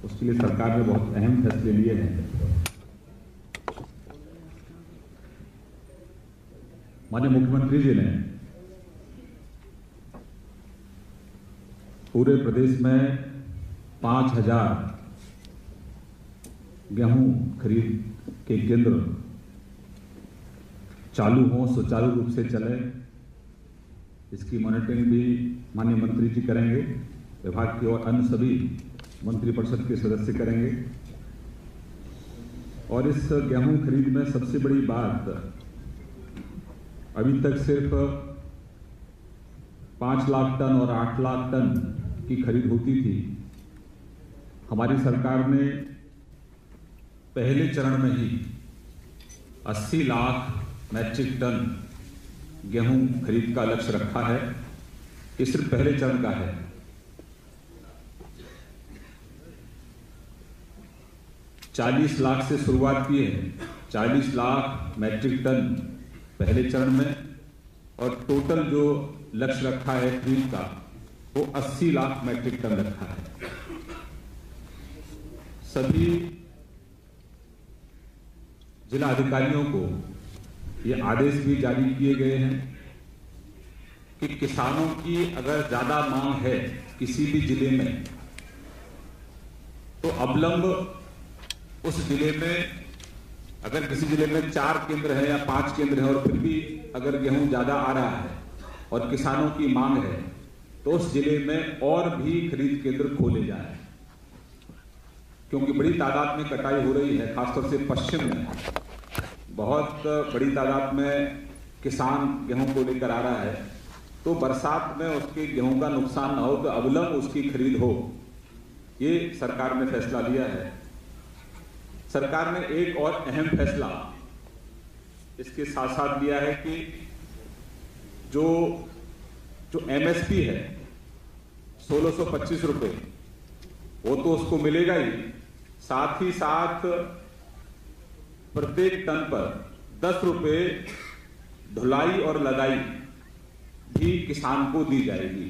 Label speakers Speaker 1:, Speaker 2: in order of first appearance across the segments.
Speaker 1: उसके लिए सरकार ने बहुत अहम फैसले लिए हैं। माननीय मुख्यमंत्री जी ने पूरे प्रदेश में 5000 गेहूं खरीद के केंद्र चालू हों, सुचारू रूप से चले, इसकी मॉनिटरिंग भी माननीय मंत्री जी करेंगे। विभाग की और अन्य सभी मंत्रिपरिषद के सदस्य करेंगे। और इस गेहूं खरीद में सबसे बड़ी बात, अभी तक सिर्फ 5 लाख टन और 8 लाख टन की खरीद होती थी। हमारी सरकार ने पहले चरण में ही 80 लाख मैट्रिक टन गेहूं खरीद का लक्ष्य रखा है। ये सिर्फ पहले चरण का है। 40 लाख से शुरुआत की है, 40 लाख मैट्रिक टन पहले चरण में, और टोटल जो लक्ष्य रखा है खरीद का वो 80 लाख मैट्रिक टन रखा है। सभी जिला अधिकारियों को ये आदेश भी जारी किए गए हैं कि किसानों की अगर ज्यादा मांग है किसी भी जिले में, तो अवलंब उस जिले में, अगर किसी जिले में 4 केंद्र है या 5 केंद्र है और फिर भी अगर गेहूं ज्यादा आ रहा है और किसानों की मांग है, तो उस जिले में और भी खरीद केंद्र खोले जाए, क्योंकि बड़ी तादाद में कटाई हो रही है। खासतौर से पश्चिम में बहुत बड़ी तादाद में किसान गेहूं को लेकर आ रहा है, तो बरसात में उसके गेहूं का नुकसान ना हो, तो अविलंब उसकी खरीद हो। ये सरकार ने फैसला लिया है। सरकार ने एक और अहम फैसला इसके साथ साथ लिया है कि जो एमएसपी है 1625 रुपए, वो तो उसको मिलेगा ही, साथ ही साथ प्रत्येक टन पर 10 रुपए ढुलाई और लदाई भी किसान को दी जाएगी।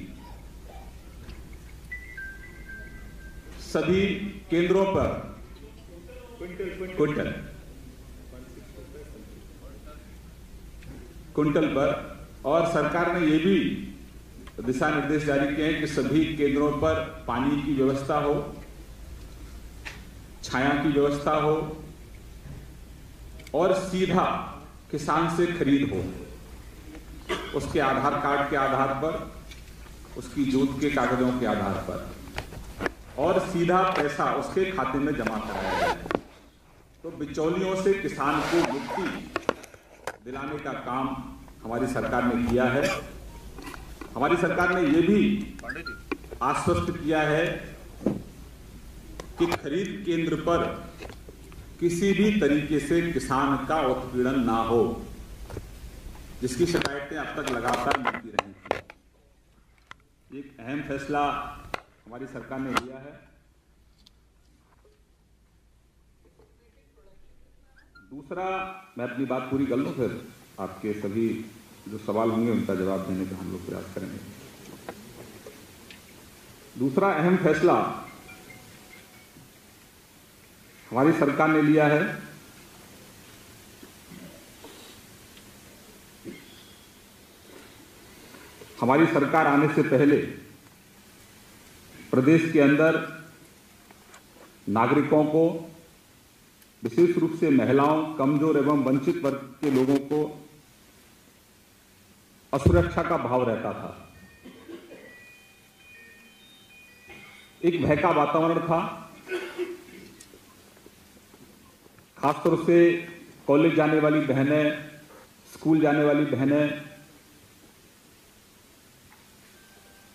Speaker 1: सभी केंद्रों पर क्विंटल पर, और सरकार ने ये भी दिशा निर्देश जारी किए हैं कि सभी केंद्रों पर पानी की व्यवस्था हो, छाया की व्यवस्था हो और सीधा किसान से खरीद हो। उसके आधार कार्ड के आधार पर, उसकी जोत के कागजों के आधार पर, और सीधा पैसा उसके खाते में जमा कराया जाए। तो बिचौलियों से किसान को मुक्ति दिलाने का काम हमारी सरकार ने किया है। हमारी सरकार ने यह भी आश्वस्त किया है कि खरीद केंद्र पर किसी भी तरीके से किसान का उत्पीड़न ना हो, जिसकी शिकायतें अब तक लगातार मिलती रही थी। एक अहम फैसला हमारी सरकार ने लिया है। दूसरा, मैं अपनी बात पूरी कर लूं, फिर आपके सभी जो सवाल होंगे उनका जवाब देने का हम लोग प्रयास करेंगे। दूसरा अहम फैसला हमारी सरकार ने लिया है हमारी सरकार आने से पहले प्रदेश के अंदर नागरिकों को, विशेष रूप से महिलाओं, कमजोर एवं वंचित वर्ग के लोगों को असुरक्षा का भाव रहता था। एक भय का वातावरण था। खासतौर से कॉलेज जाने वाली बहनें, स्कूल जाने वाली बहनें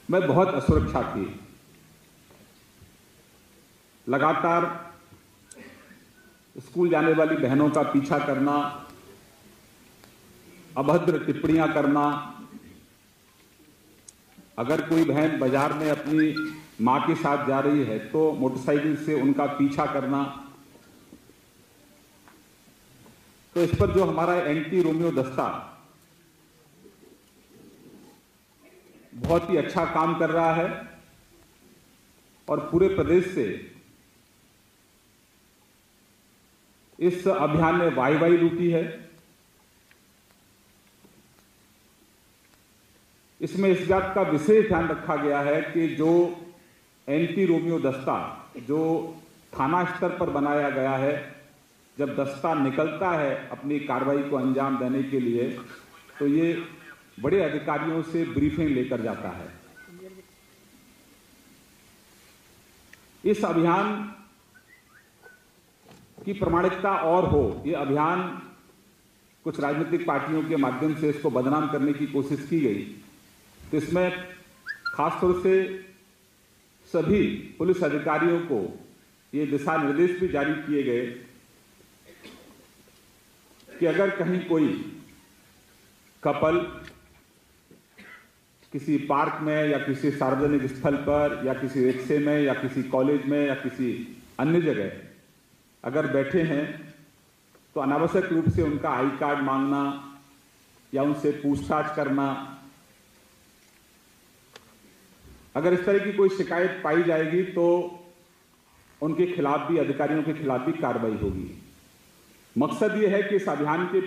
Speaker 1: में बहुत असुरक्षा थी। लगातार स्कूल जाने वाली बहनों का पीछा करना, अभद्र टिप्पणियां करना, अगर कोई बहन बाजार में अपनी मां के साथ जा रही है तो मोटरसाइकिल से उनका पीछा करना। तो इस पर जो हमारा एंटी रोमियो दस्ता बहुत ही अच्छा काम कर रहा है और पूरे प्रदेश से इस अभियान में वाई लूटी है। इसमें इस बात का विशेष ध्यान रखा गया है कि जो एंटी रोमियो दस्ता जो थाना स्तर पर बनाया गया है, जब दस्ता निकलता है अपनी कार्रवाई को अंजाम देने के लिए, तो ये बड़े अधिकारियों से ब्रीफिंग लेकर जाता है। इस अभियान की प्रामाणिकता और हो, ये अभियान कुछ राजनीतिक पार्टियों के माध्यम से इसको बदनाम करने की कोशिश की गई, तो इसमें खासतौर से सभी पुलिस अधिकारियों को ये दिशा निर्देश भी जारी किए गए कि अगर कहीं कोई कपल किसी पार्क में या किसी सार्वजनिक स्थल पर या किसी रिक्शे में या किसी कॉलेज में या किसी अन्य जगह अगर बैठे हैं, तो अनावश्यक रूप से उनका आई कार्ड मांगना या उनसे पूछताछ करना, अगर इस तरह की कोई शिकायत पाई जाएगी तो उनके खिलाफ भी, अधिकारियों के खिलाफ भी कार्रवाई होगी। मकसद ये है कि इस अभियान के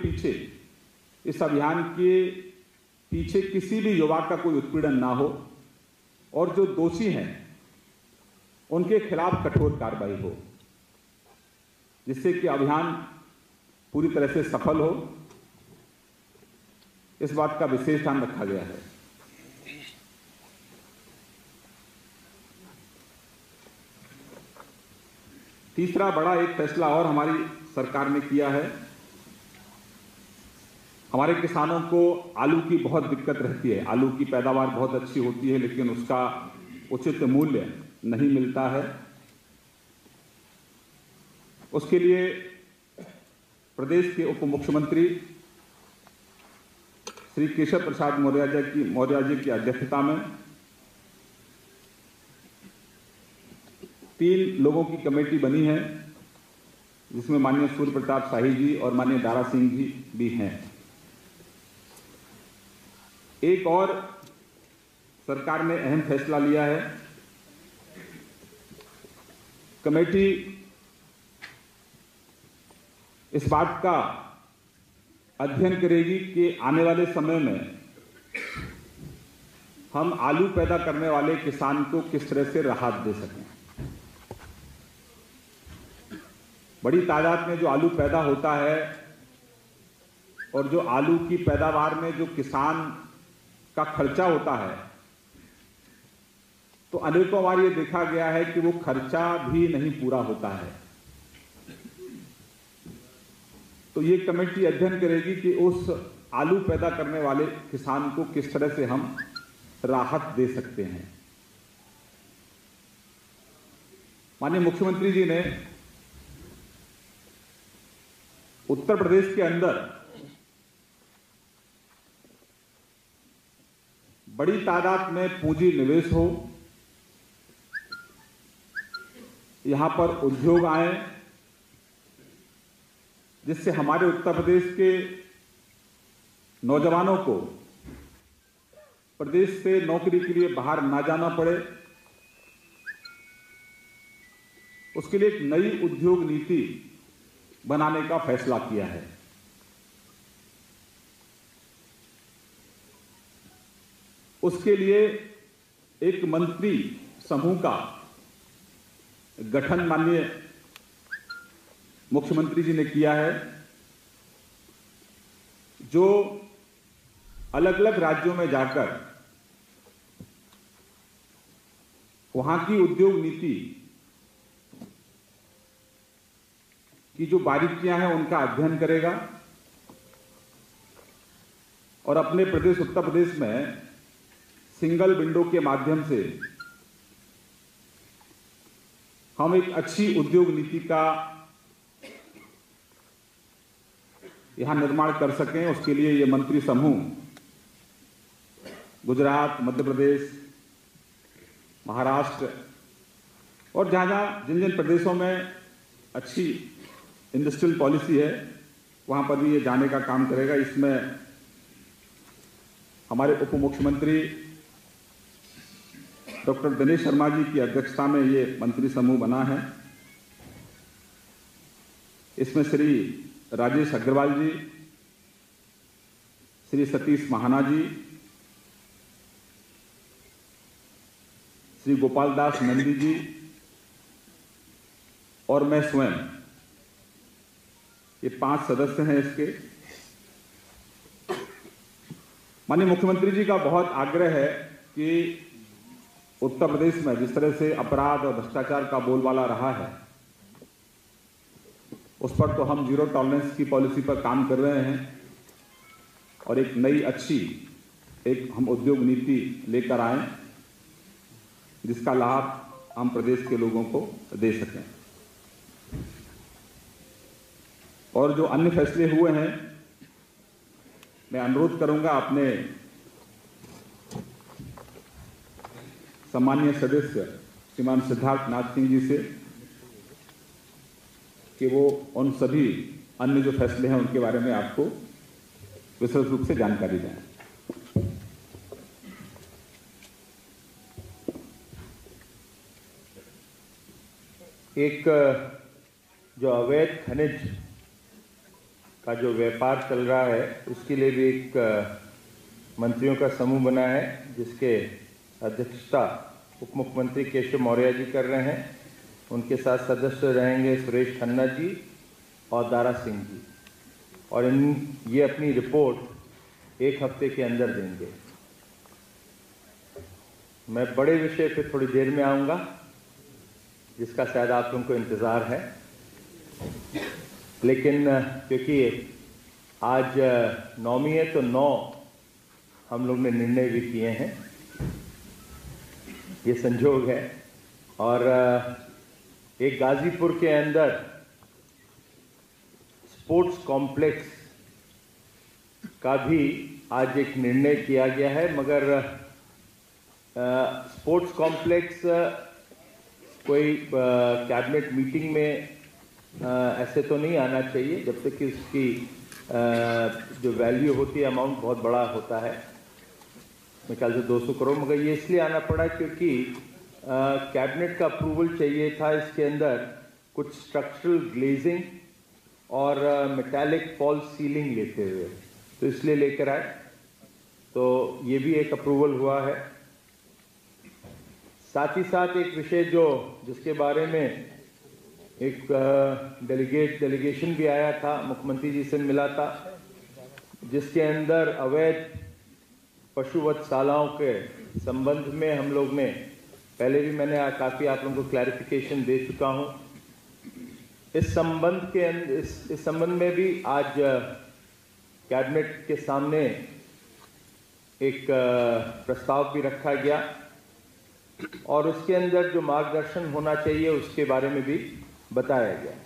Speaker 1: पीछे किसी भी युवा का कोई उत्पीड़न ना हो और जो दोषी हैं उनके खिलाफ कठोर कार्रवाई हो, जिससे कि अभियान पूरी तरह से सफल हो। इस बात का विशेष ध्यान रखा गया है। तीसरा बड़ा एक फैसला और हमारी सरकार ने किया है। हमारे किसानों को आलू की बहुत दिक्कत रहती है, आलू की पैदावार बहुत अच्छी होती है लेकिन उसका उचित मूल्य नहीं मिलता है। उसके लिए प्रदेश के उप मुख्यमंत्री श्री केशव प्रसाद मौर्य जी की अध्यक्षता में 3 लोगों की कमेटी बनी है, जिसमें माननीय सूर्य प्रताप शाही जी और माननीय दारा सिंह जी भी हैं। एक और सरकार ने अहम फैसला लिया है। कमेटी इस बात का अध्ययन करेगी कि आने वाले समय में हम आलू पैदा करने वाले किसान को किस तरह से राहत दे सकें। बड़ी तादाद में जो आलू पैदा होता है और जो आलू की पैदावार में जो किसान का खर्चा होता है, तो अनेकों बार ये देखा गया है कि वो खर्चा भी नहीं पूरा होता है। तो ये कमेटी अध्ययन करेगी कि उस आलू पैदा करने वाले किसान को किस तरह से हम राहत दे सकते हैं। माननीय मुख्यमंत्री जी ने उत्तर प्रदेश के अंदर बड़ी तादाद में पूंजी निवेश हो, यहां पर उद्योग आए, जिससे हमारे उत्तर प्रदेश के नौजवानों को प्रदेश से नौकरी के लिए बाहर ना जाना पड़े। उसके लिए एक नई उद्योग नीति बनाने का फैसला किया है। उसके लिए एक मंत्री समूह का गठन माननीय मुख्यमंत्री जी ने किया है, जो अलग अलग राज्यों में जाकर वहां की उद्योग नीति की जो बारीकियां हैं उनका अध्ययन करेगा और अपने प्रदेश उत्तर प्रदेश में सिंगल विंडो के माध्यम से हम एक अच्छी उद्योग नीति का यहां निर्माण कर सकें। उसके लिए ये मंत्री समूह गुजरात, मध्य प्रदेश, महाराष्ट्र और जिन जिन प्रदेशों में अच्छी इंडस्ट्रियल पॉलिसी है वहां पर भी ये जाने का काम करेगा। इसमें हमारे उप मुख्यमंत्री डॉक्टर दिनेश शर्मा जी की अध्यक्षता में ये मंत्री समूह बना है। इसमें श्री राजेश अग्रवाल जी, श्री सतीश महाना जी, श्री गोपाल दास नंदी जी और मैं स्वयं, ये 5 सदस्य हैं इसके। माननीय मुख्यमंत्री जी का बहुत आग्रह है कि उत्तर प्रदेश में जिस तरह से अपराध और भ्रष्टाचार का बोलबाला रहा है, उस पर तो हम जीरो टॉलरेंस की पॉलिसी पर काम कर रहे हैं और एक नई अच्छी हम उद्योग नीति लेकर आए जिसका लाभ हम प्रदेश के लोगों को दे सकें। और जो अन्य फैसले हुए हैं, मैं अनुरोध करूंगा अपने सम्मानीय सदस्य श्रीमान सिद्धार्थ नाथ सिंह जी से कि वो उन सभी अन्य जो फैसले हैं उनके बारे में आपको विस्तृत रूप से जानकारी दें।
Speaker 2: एक जो अवैध खनिज का जो व्यापार चल रहा है, उसके लिए भी एक मंत्रियों का समूह बना है जिसके अध्यक्षता उप मुख्यमंत्री केशव मौर्य जी कर रहे हैं। उनके साथ सदस्य रहेंगे सुरेश खन्ना जी और दारा सिंह जी, और ये अपनी रिपोर्ट 1 हफ्ते के अंदर देंगे। मैं बड़े विषय पे थोड़ी देर में आऊँगा जिसका शायद आप लोगों को इंतज़ार है, लेकिन क्योंकि आज 9वीं है तो 9 हम लोग ने निर्णय भी किए हैं, ये संजोग है। और एक गाजीपुर के अंदर स्पोर्ट्स कॉम्प्लेक्स का भी आज एक निर्णय किया गया है, मगर स्पोर्ट्स कॉम्प्लेक्स कोई कैबिनेट मीटिंग में ऐसे तो नहीं आना चाहिए जब तक कि उसकी जो वैल्यू होती है, अमाउंट बहुत बड़ा होता है, मेरे ख्याल से 200 करोड़। मगर ये इसलिए आना पड़ा क्योंकि कैबिनेट का अप्रूवल चाहिए था इसके अंदर कुछ स्ट्रक्चरल ग्लेजिंग और मेटालिक फॉल्स सीलिंग लेते हुए, तो इसलिए लेकर आए। तो ये भी एक अप्रूवल हुआ है। साथ ही साथ एक विषय जिसके बारे में एक डेलीगेशन भी आया था, मुख्यमंत्री जी से मिला था, जिसके अंदर अवैध पशुवधशालाओं के संबंध में हम लोग ने पहले भी मैंने काफ़ी आप लोगों को क्लैरिफिकेशन दे चुका हूं। इस संबंध में भी आज कैबिनेट के सामने एक प्रस्ताव भी रखा गया और उसके अंदर जो मार्गदर्शन होना चाहिए उसके बारे में भी बताया गया।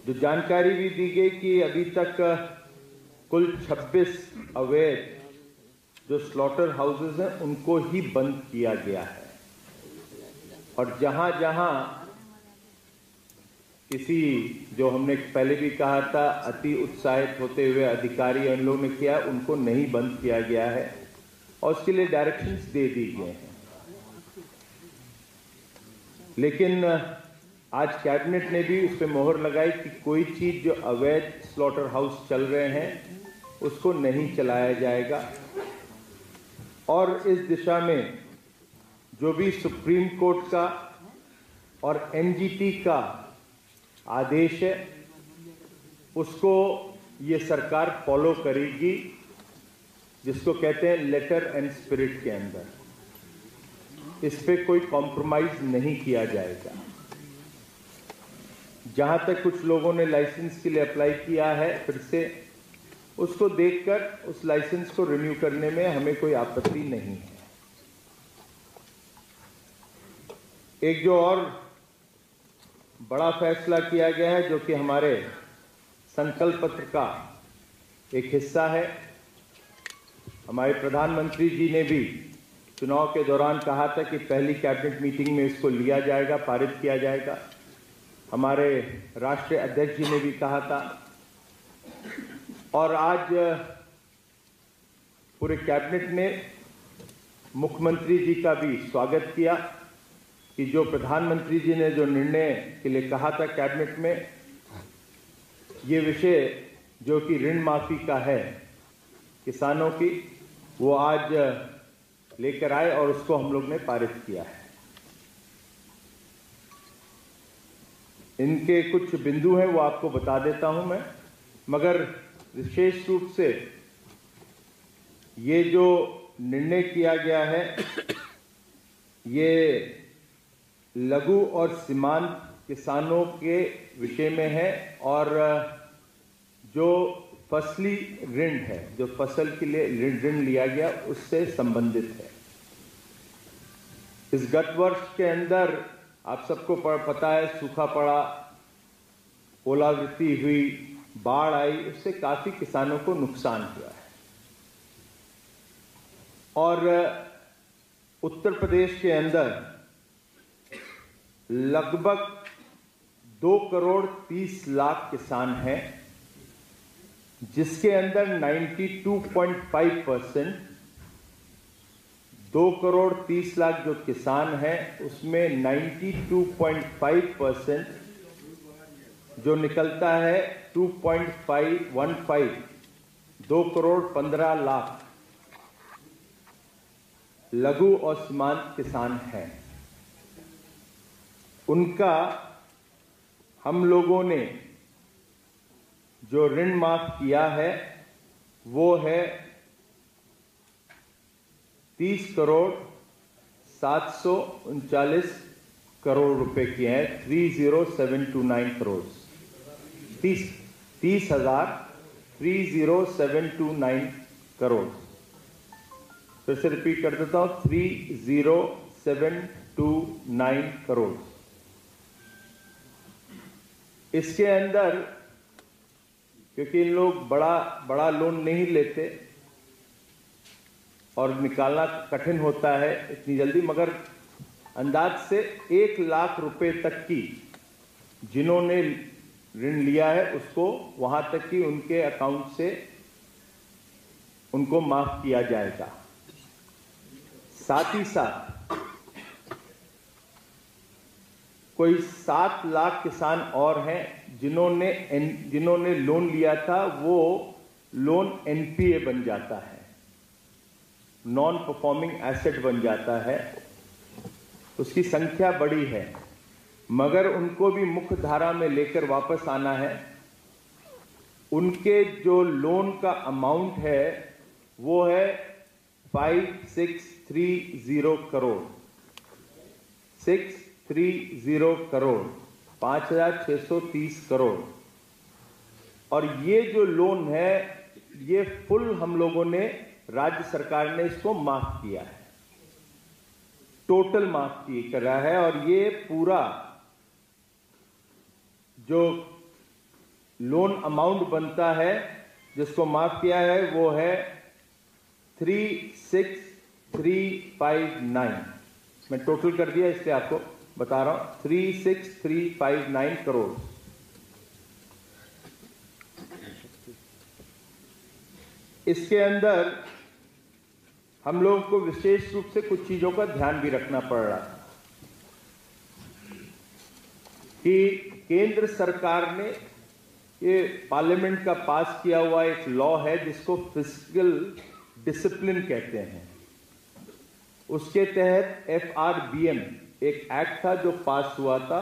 Speaker 2: जो जानकारी भी दी गई कि अभी तक कुल 26 अवैध जो स्लॉटर हाउसेस हैं उनको ही बंद किया गया है, और जहां जहां किसी जो हमने पहले भी कहा था अति उत्साहित होते हुए अधिकारी इन लोगों ने किया, उनको नहीं बंद किया गया है और उसके लिए डायरेक्शंस दे दी गए हैं। लेकिन आज कैबिनेट ने भी उस पर मोहर लगाई कि कोई चीज जो अवैध स्लॉटर हाउस चल रहे हैं उसको नहीं चलाया जाएगा, और इस दिशा में जो भी सुप्रीम कोर्ट का और एनजीटी का आदेश है उसको ये सरकार फॉलो करेगी, जिसको कहते हैं लेटर एंड स्पिरिट के अंदर। इस पे कोई कॉम्प्रोमाइज नहीं किया जाएगा। जहां तक कुछ लोगों ने लाइसेंस के लिए अप्लाई किया है, फिर से उसको देखकर उस लाइसेंस को रिन्यू करने में हमें कोई आपत्ति नहीं है। एक जो और बड़ा फैसला किया गया है, जो कि हमारे संकल्प पत्र का एक हिस्सा है। हमारे प्रधानमंत्री जी ने भी चुनाव के दौरान कहा था कि पहली कैबिनेट मीटिंग में इसको लिया जाएगा, पारित किया जाएगा। हमारे राष्ट्रीय अध्यक्ष जी ने भी कहा था, और आज पूरे कैबिनेट ने मुख्यमंत्री जी का भी स्वागत किया कि जो प्रधानमंत्री जी ने जो निर्णय के लिए कहा था कैबिनेट में, ये विषय जो कि ऋण माफी का है किसानों की, वो आज लेकर आए और उसको हम लोग ने पारित किया है। इनके कुछ बिंदु हैं वो आपको बता देता हूं मैं, मगर विशेष रूप से ये जो निर्णय किया गया है ये लघु और सीमांत किसानों के विषय में है, और जो फसली ऋण है, जो फसल के लिए ऋण लिया गया उससे संबंधित है। इस गत वर्ष के अंदर आप सबको पता है, सूखा पड़ा, ओलावृष्टि हुई, बाढ़ आई, उससे काफी किसानों को नुकसान हुआ है। और उत्तर प्रदेश के अंदर लगभग 2 करोड़ 30 लाख किसान हैं, जिसके अंदर 92.5%, 2 करोड़ 30 लाख जो किसान हैं उसमें 92.5% जो निकलता है 2.515, 2 करोड़ 15 लाख लघु और सीमांत किसान हैं। उनका हम लोगों ने जो ऋण माफ किया है वो है 30 करोड़ 739 करोड़ रुपए की है, 30729 करोड़, 30,729 करोड़। फिर से रिपीट कर देता हूं, 30729 करोड़। इसके अंदर क्योंकि इन लोग बड़ा लोन नहीं लेते और निकालना कठिन होता है इतनी जल्दी, मगर अंदाज से 1 लाख रुपए तक की जिन्होंने ऋण लिया है उसको वहां तक कि उनके अकाउंट से उनको माफ किया जाएगा। साथ ही साथ कोई 7 लाख किसान और हैं जिन्होंने लोन लिया था, वो लोन एनपीए बन जाता है, नॉन परफॉर्मिंग एसेट बन जाता है। उसकी संख्या बड़ी है, मगर उनको भी मुख्य धारा में लेकर वापस आना है। उनके जो लोन का अमाउंट है वो है 5630 करोड़, 630 करोड़, 5630 करोड़। और ये जो लोन है ये फुल हम लोगों ने, राज्य सरकार ने इसको माफ किया है, टोटल माफ कर रहा है। और ये पूरा जो लोन अमाउंट बनता है जिसको माफ किया है वो है 36359। मैं टोटल कर दिया इसलिए आपको बता रहा हूं, 36359 करोड़। इसके अंदर हम लोगों को विशेष रूप से कुछ चीजों का ध्यान भी रखना पड़ रहा है कि केंद्र सरकार ने ये पार्लियामेंट का पास किया हुआ एक लॉ है जिसको फिस्कल डिसिप्लिन कहते हैं। उसके तहत FRBM एक एक्ट था जो पास हुआ था,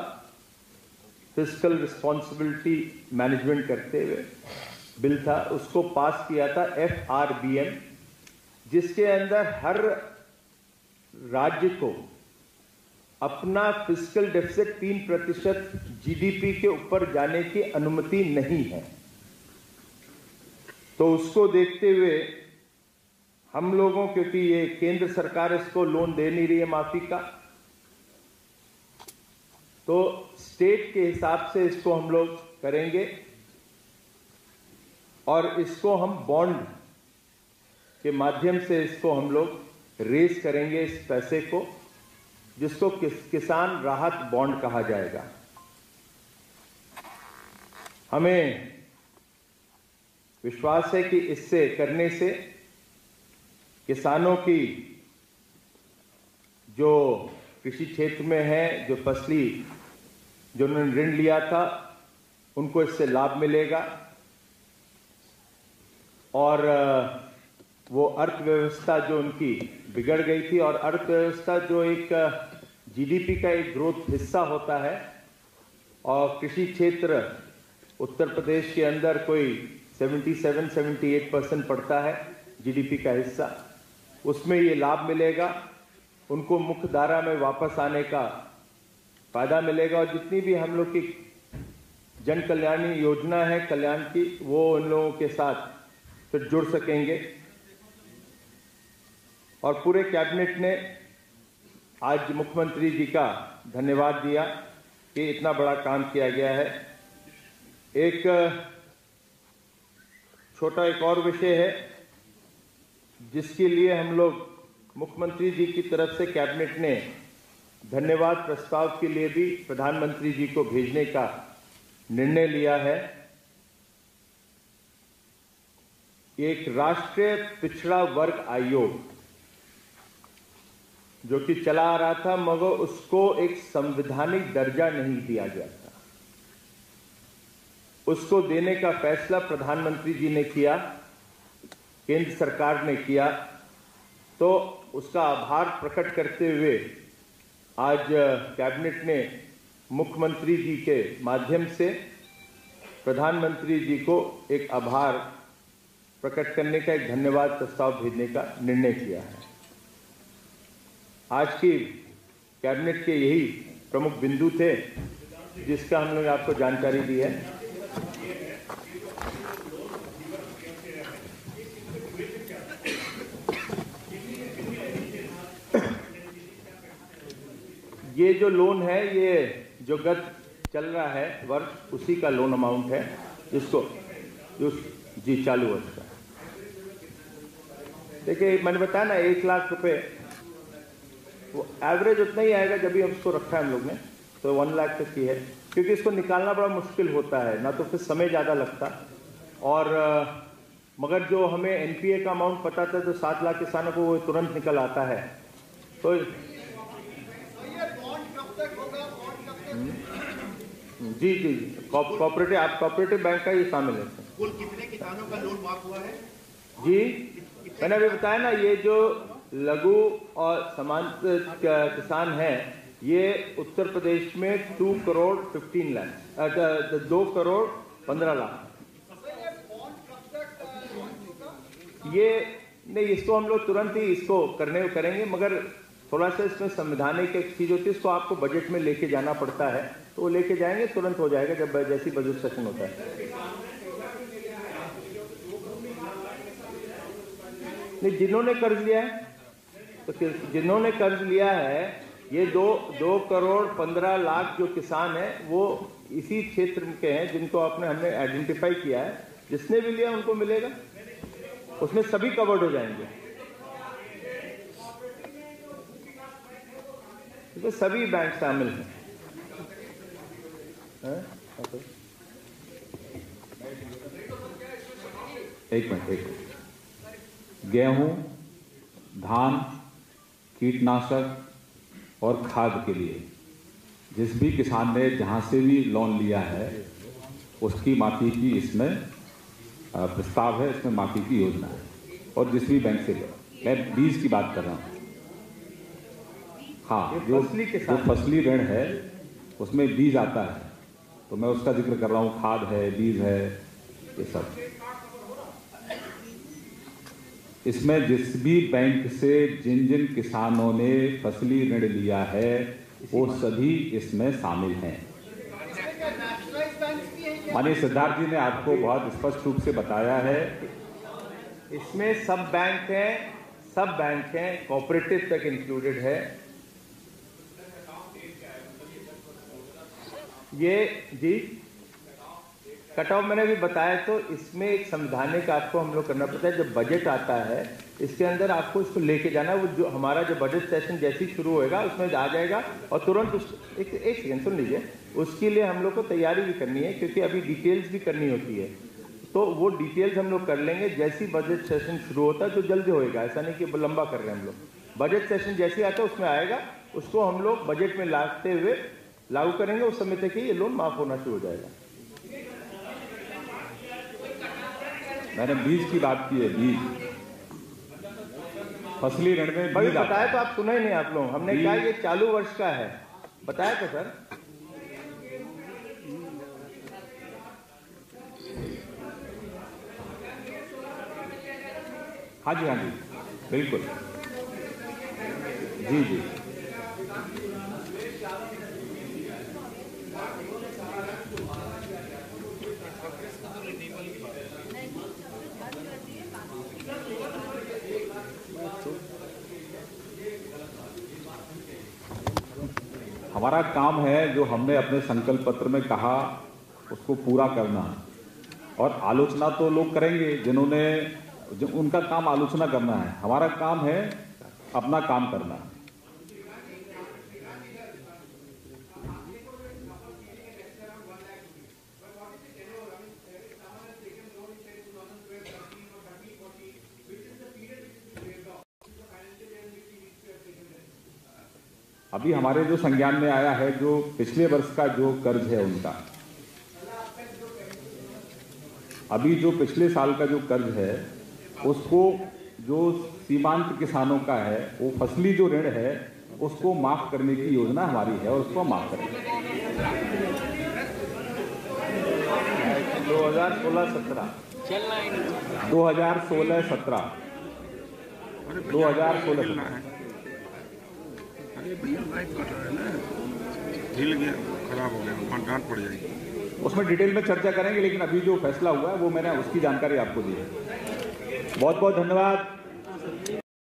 Speaker 2: फिस्कल रिस्पॉन्सिबिलिटी मैनेजमेंट करते हुए बिल था, उसको पास किया था FRBM, जिसके अंदर हर राज्य को अपना फिस्कल डेफिसिट 3% GDP के ऊपर जाने की अनुमति नहीं है। तो उसको देखते हुए हम लोगों, क्योंकि ये केंद्र सरकार इसको लोन दे नहीं रही है माफी का, तो स्टेट के हिसाब से इसको हम लोग करेंगे और इसको हम बॉन्ड के माध्यम से इसको हम लोग रेज करेंगे इस पैसे को, जिसको किसान राहत बॉन्ड कहा जाएगा। हमें विश्वास है कि इससे करने से किसानों की जो कृषि क्षेत्र में हैं, जो फसली जो उन्होंने ऋण लिया था, उनको इससे लाभ मिलेगा और वो अर्थव्यवस्था जो उनकी बिगड़ गई थी, और अर्थव्यवस्था जो एक जीडीपी का एक ग्रोथ हिस्सा होता है, और कृषि क्षेत्र उत्तर प्रदेश के अंदर कोई 77-78% पड़ता है जीडीपी का हिस्सा, उसमें ये लाभ मिलेगा, उनको मुख्य धारा में वापस आने का फायदा मिलेगा, और जितनी भी हम लोग की जन कल्याणी योजना है कल्याण की, वो उन लोगों के साथ फिर जुड़ सकेंगे। और पूरे कैबिनेट ने आज मुख्यमंत्री जी का धन्यवाद दिया कि इतना बड़ा काम किया गया है। एक छोटा एक और विषय है जिसके लिए हम लोग मुख्यमंत्री जी की तरफ से कैबिनेट ने धन्यवाद प्रस्ताव के लिए भी प्रधानमंत्री जी को भेजने का निर्णय लिया है। एक राष्ट्रीय पिछड़ा वर्ग आयोग जो कि चला आ रहा था, मगर उसको एक संवैधानिक दर्जा नहीं दिया गया था, उसको देने का फैसला प्रधानमंत्री जी ने किया, केंद्र सरकार ने किया। तो उसका आभार प्रकट करते हुए आज कैबिनेट ने मुख्यमंत्री जी के माध्यम से प्रधानमंत्री जी को एक आभार प्रकट करने का, एक धन्यवाद प्रस्ताव भेजने का निर्णय किया है। आज की कैबिनेट के यही प्रमुख बिंदु थे जिसका हम लोग आपको जानकारी दी है। ये जो लोन है, ये जो गत चल रहा है वर्ष, उसी का लोन अमाउंट है जिसको जी चालू वर्ष का। देखिए मैंने बताया ना 1 लाख रुपए, वो एवरेज उतना ही आएगा जब भी उसको रखा है हम लोग ने, तो 1 लाख तक की है, क्योंकि इसको निकालना बड़ा मुश्किल होता है, ना तो फिर समय ज़्यादा लगता, और मगर जो हमें एनपीए का अमाउंट पता था, तो 7 लाख किसानों को वो तुरंत निकल आता है। तो जी जी कोऑपरेटिव, आप कोऑपरेटिव बैंक का ही शामिल है।
Speaker 3: कुल कितने किसानों का लोन माफ हुआ है?
Speaker 2: जी मैंने अभी बताया ना, ये जो लघु और सीमांत किसान हैं, ये उत्तर प्रदेश में 2 करोड़ 15 लाख 2 करोड़ 15 लाख। ये नहीं, इसको हम लोग तुरंत ही इसको करेंगे, मगर थोड़ा सा इसमें संवैधानिक एक चीज होती है, इसको आपको बजट में लेके जाना पड़ता है, तो वो लेके जाएंगे, तुरंत हो जाएगा जब जैसी बजट सेशन होता है। नहीं, जिन्होंने कर्ज लिया है, तो जिन्होंने कर्ज लिया है, ये 2 करोड़ 15 लाख जो किसान हैं, वो इसी क्षेत्र के हैं जिनको हमने आइडेंटिफाई किया है। जिसने भी लिया उनको मिलेगा, उसमें सभी कवर्ड हो जाएंगे, तो सभी बैंक शामिल हैं।
Speaker 1: एक मिनट। गेहूं, धान, कीटनाशक और खाद के लिए जिस भी किसान ने जहां से भी लोन लिया है, उसकी माफी की इसमें प्रस्ताव है, इसमें माफी की योजना है। और जिस भी बैंक से लिया, मैं बीज की बात कर रहा हूँ। हाँ, जो फसली ऋण है उसमें बीज आता है, तो मैं उसका जिक्र कर रहा हूँ। खाद है, बीज है, ये सब। इसमें जिस भी बैंक से जिन किसानों ने फसली ऋण लिया है, वो सभी इसमें शामिल हैं। माननीय सिद्धार्थ जी ने आपको बहुत स्पष्ट रूप से बताया है,
Speaker 2: इसमें सब बैंक हैं, कोऑपरेटिव तक इंक्लूडेड है। ये जी कट ऑफ मैंने भी बताया, तो इसमें एक संवैधानिक आपको हम लोग करना पड़ता है। जब बजट आता है, इसके अंदर आपको इसको लेके जाना, वो जो हमारा जो बजट सेशन जैसे ही शुरू होएगा उसमें आ जाएगा, और तुरंत एक सेकेंड सुन लीजिए, उसके लिए हम लोग को तैयारी भी करनी है, क्योंकि अभी डिटेल्स भी करनी होती है, तो वो डिटेल्स हम लोग कर लेंगे जैसी बजट सेशन शुरू होता है, जो जल्दी होएगा, ऐसा नहीं कि लंबा कर रहे हैं हम लोग। बजट सेशन जैसे आता है उसमें आएगा, उसको हम लोग बजट में लाते हुए लागू करेंगे। उस समय तक ही ये लोन माफ होना शुरू हो जाएगा।
Speaker 1: मैंने बीज की बात की है, बीज फसली ऋण में
Speaker 2: भाई
Speaker 1: बीज
Speaker 2: बताया तो आप सुना ही नहीं आप लोग। हमने कहा ये चालू वर्ष का है, बताया तो सर।
Speaker 1: हाँ जी, हाँ जी, बिल्कुल, जी जी। हमारा काम है जो हमने अपने संकल्प पत्र में कहा उसको पूरा करना। और आलोचना तो लोग करेंगे जो उनका काम आलोचना करना है। हमारा काम है अपना काम करना। अभी हमारे जो संज्ञान में आया है, जो पिछले वर्ष का जो कर्ज है उनका, अभी जो पिछले साल का जो कर्ज है उसको, जो सीमांत किसानों का है, वो फसली जो ऋण है उसको माफ करने की योजना हमारी है और उसको माफ करेंगे।
Speaker 2: 2016-17
Speaker 4: हिल गया, खराब हो गया, डांट पड़ जाएगी।
Speaker 1: उसमें डिटेल में चर्चा करेंगे, लेकिन अभी जो फैसला हुआ है वो मैंने उसकी जानकारी आपको दी है। बहुत बहुत धन्यवाद।